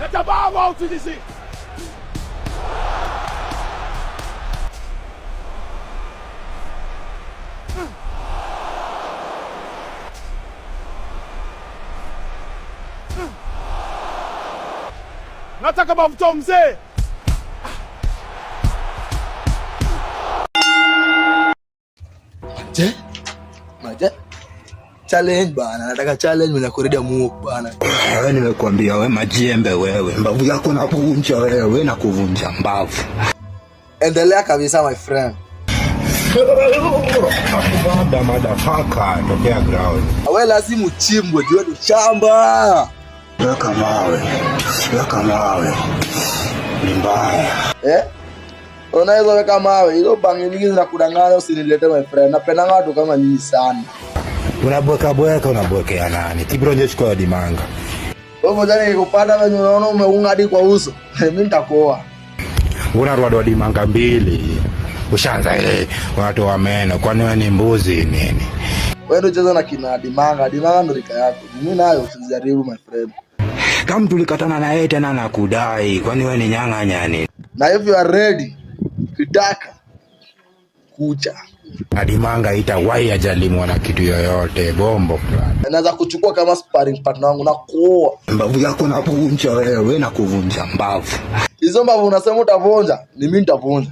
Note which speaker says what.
Speaker 1: Leta baba utilizi. Nataka mafuta mzee.
Speaker 2: Maje? Challenge bana, nataka challenge mimi nakuredia muok bana.
Speaker 3: Wewe nimekuambia wewe majembe wewe. Mbavu yako nakuvunja wewe na kuvunja mbavu.
Speaker 2: Endelea kabisa my friend.
Speaker 3: Bada motherfucker tokea ground.
Speaker 2: Wewe lazima uchimbwe juu ni shamba.
Speaker 3: Weka mawe. Weka mawe. Ni mbaya.
Speaker 2: Unaweza weka mawe. Hizo bangi nyingi zinakudanganya usinilete my friend. Napenda watu kama nyinyi sana.
Speaker 3: Unabwekea nani? Kibronje chukua dimanga.
Speaker 2: Wewe jana nikupata wewe unaona umeunga hadi kwa uso. Mimi nitakoa.
Speaker 3: Unarwada dimanga mbili. Ushaanza watu wa meno kwani wewe ni mbuzi nini?
Speaker 2: Wewe ndio cheza na kina dimanga. Dimanga ndo rika yako. Mimi nayo usijaribu my friend.
Speaker 3: Kama tulikatana na yeye tena nakudai kwani wewe ni nyanga nyani?
Speaker 2: Na if you are ready, kitaka kucha.
Speaker 3: Adimanga itawahi ajalimwa na kitu yoyote bombo fulani.
Speaker 2: Anaweza kuchukua kama sparring partner wangu na kuoa.
Speaker 3: Mbavu yako nakuvunja wewe na kuvunja mbavu.
Speaker 2: Hizo mbavu unasema utavunja, ni mimi nitavunja.